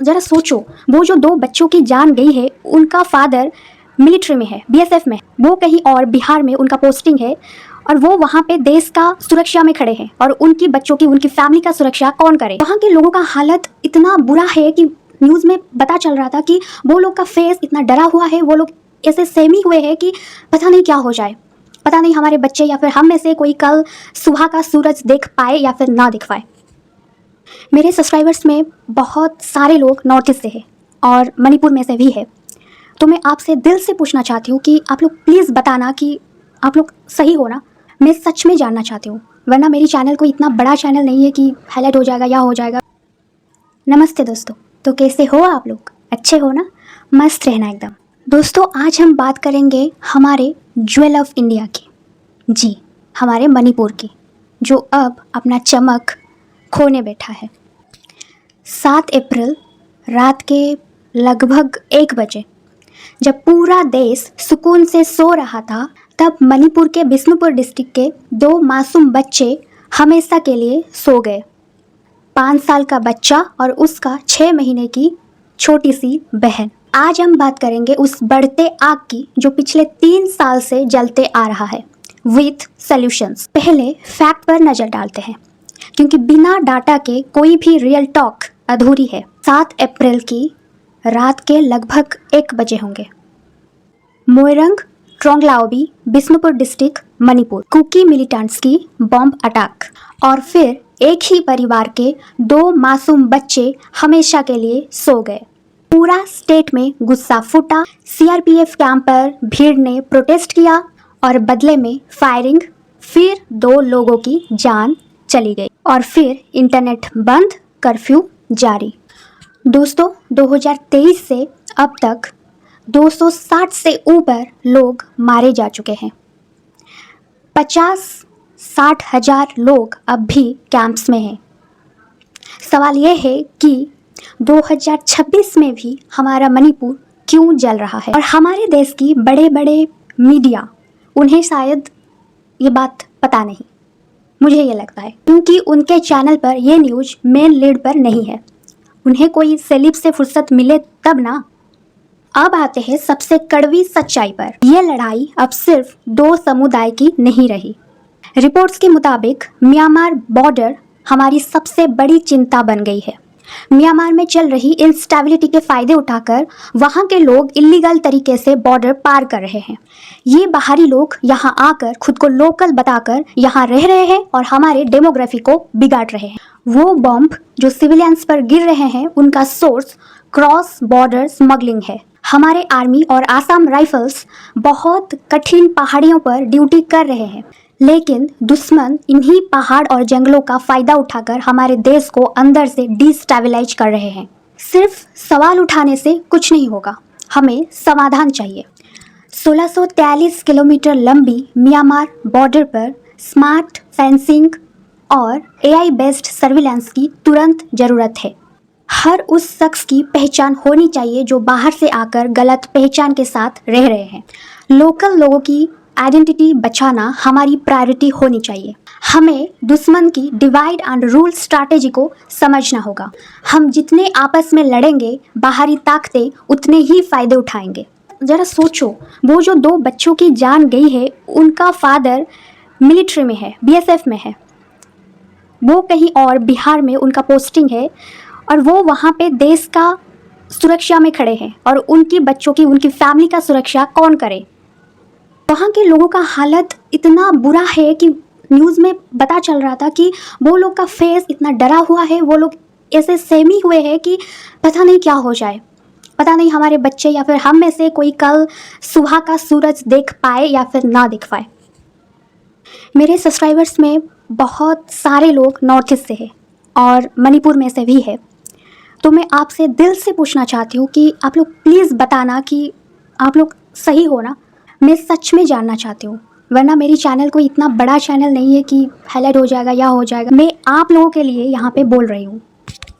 ज़रा सोचो, वो जो 2 बच्चों की जान गई है, उनका फादर मिलिट्री में है, बीएसएफ में, वो कहीं और बिहार में उनका पोस्टिंग है और वो वहाँ पे देश का सुरक्षा में खड़े हैं और उनकी बच्चों की, उनकी फैमिली का सुरक्षा कौन करे। वहाँ के लोगों का हालत इतना बुरा है कि न्यूज़ में पता चल रहा था कि वो लोग का फेस इतना डरा हुआ है, वो लोग ऐसे सहमी हुए हैं कि पता नहीं क्या हो जाए, पता नहीं हमारे बच्चे या फिर हम में से कोई कल सुबह का सूरज देख पाए या फिर ना देख पाए। मेरे सब्सक्राइबर्स में बहुत सारे लोग नॉर्थ ईस्ट से हैं और मणिपुर में से भी है, तो मैं आपसे दिल से पूछना चाहती हूँ कि आप लोग प्लीज़ बताना कि आप लोग सही हो ना। मैं सच में जानना चाहती हूँ, वरना मेरी चैनल कोई इतना बड़ा चैनल नहीं है कि हाईलाइट हो जाएगा या हो जाएगा। नमस्ते दोस्तों, तो कैसे हो आप लोग? अच्छे हो ना? मस्त रहना एकदम। दोस्तों, आज हम बात करेंगे हमारे ज्वेल ऑफ इंडिया की, जी हमारे मणिपुर की, जो अब अपना चमक खोने बैठा है। 7 अप्रैल रात के लगभग 1 बजे जब पूरा देश सुकून से सो रहा था, तब मणिपुर के बिष्णुपुर डिस्ट्रिक्ट के 2 मासूम बच्चे हमेशा के लिए सो गए। 5 साल का बच्चा और उसका 6 महीने की छोटी सी बहन। आज हम बात करेंगे उस बढ़ते आग की जो पिछले 3 साल से जलते आ रहा है, विथ सॉल्यूशंस। पहले फैक्ट पर नज़र डालते हैं, क्योंकि बिना डाटा के कोई भी रियल टॉक अधूरी है। 7 अप्रैल की रात के लगभग 1 बजे होंगे। मोइरंग ट्रोंगलाओबी, बिष्णुपुर डिस्ट्रिक्ट, मणिपुर, कुकी मिलिटेंट्स की बॉम्ब अटैक। और फिर एक ही परिवार के 2 मासूम बच्चे हमेशा के लिए सो गए। पूरा स्टेट में गुस्सा फूटा। सीआरपीएफ कैंप पर भीड़ ने प्रोटेस्ट किया और बदले में फायरिंग। फिर 2 लोगों की जान चली गई और फिर इंटरनेट बंद, कर्फ्यू जारी। दोस्तों, 2023 से अब तक 260 से ऊपर लोग मारे जा चुके हैं। 50-60 हज़ार लोग अब भी कैंप्स में हैं। सवाल यह है कि 2026 में भी हमारा मणिपुर क्यों जल रहा है? और हमारे देश की बड़े बड़े मीडिया, उन्हें शायद ये बात पता नहीं, मुझे ये लगता है, क्योंकि उनके चैनल पर ये न्यूज़ मेन लीड पर नहीं है। उन्हें कोई सेलिब से फुर्सत मिले तब ना। अब आते हैं सबसे कड़वी सच्चाई पर। यह लड़ाई अब सिर्फ 2 समुदाय की नहीं रही। रिपोर्ट्स के मुताबिक म्यांमार बॉर्डर हमारी सबसे बड़ी चिंता बन गई है। म्यांमार में चल रही इंस्टेबिलिटी के फायदे उठाकर वहां के लोग इलीगल तरीके से बॉर्डर पार कर रहे हैं। ये बाहरी लोग यहां आकर खुद को लोकल बताकर यहां रह रहे हैं और हमारे डेमोग्राफी को बिगाड़ रहे हैं। वो बॉम्ब जो सिविलियंस पर गिर रहे हैं, उनका सोर्स क्रॉस बॉर्डर स्मगलिंग है। हमारे आर्मी और आसाम राइफल्स बहुत कठिन पहाड़ियों पर ड्यूटी कर रहे हैं, लेकिन दुश्मन इन्हीं पहाड़ और जंगलों का फायदा उठाकर हमारे देश को अंदर से डिस्टेबलाइज कर रहे हैं। सिर्फ सवाल उठाने से कुछ नहीं होगा, हमें समाधान चाहिए। 1643 किलोमीटर लंबी म्यांमार बॉर्डर पर स्मार्ट फेंसिंग और एआई बेस्ड सर्विलांस की तुरंत ज़रूरत है। हर उस शख्स की पहचान होनी चाहिए जो बाहर से आकर गलत पहचान के साथ रह रहे हैं। लोकल लोगों की आइडेंटिटी बचाना हमारी प्रायोरिटी होनी चाहिए। हमें दुश्मन की डिवाइड एंड रूल स्ट्रैटेजी को समझना होगा। हम जितने आपस में लड़ेंगे, बाहरी ताकतें उतने ही फायदे उठाएंगे। ज़रा सोचो, वो जो 2 बच्चों की जान गई है, उनका फादर मिलिट्री में है, बीएसएफ में है, वो कहीं और बिहार में उनका पोस्टिंग है और वो वहाँ पे देश का सुरक्षा में खड़े हैं और उनकी बच्चों की, उनकी फैमिली का सुरक्षा कौन करे? वहाँ के लोगों का हालत इतना बुरा है कि न्यूज़ में पता चल रहा था कि वो लोग का फेस इतना डरा हुआ है, वो लोग ऐसे सहमी हुए हैं कि पता नहीं क्या हो जाए, पता नहीं हमारे बच्चे या फिर हम में से कोई कल सुबह का सूरज देख पाए या फिर ना देख पाए। मेरे सब्सक्राइबर्स में बहुत सारे लोग नॉर्थ ईस्ट से हैं और मणिपुर में से भी है, तो मैं आपसे दिल से पूछना चाहती हूँ कि आप लोग प्लीज़ बताना कि आप लोग सही हो ना। मैं सच में जानना चाहती हूँ, वरना मेरी चैनल कोई इतना बड़ा चैनल नहीं है कि हाईलाइट हो जाएगा या हो जाएगा। मैं आप लोगों के लिए यहाँ पे बोल रही हूँ।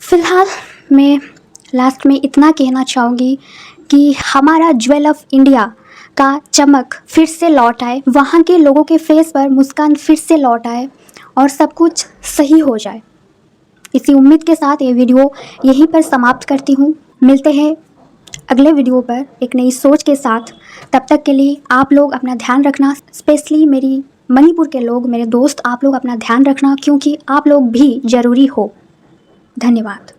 फ़िलहाल मैं लास्ट में इतना कहना चाहूँगी कि हमारा ज्वेल ऑफ इंडिया का चमक फिर से लौट आए, वहाँ के लोगों के फेस पर मुस्कान फिर से लौट आए और सब कुछ सही हो जाए। इसी उम्मीद के साथ ये वीडियो यहीं पर समाप्त करती हूँ। मिलते हैं अगले वीडियो पर एक नई सोच के साथ। तब तक के लिए आप लोग अपना ध्यान रखना, स्पेशली मेरी मणिपुर के लोग, मेरे दोस्त, आप लोग अपना ध्यान रखना, क्योंकि आप लोग भी ज़रूरी हो। धन्यवाद।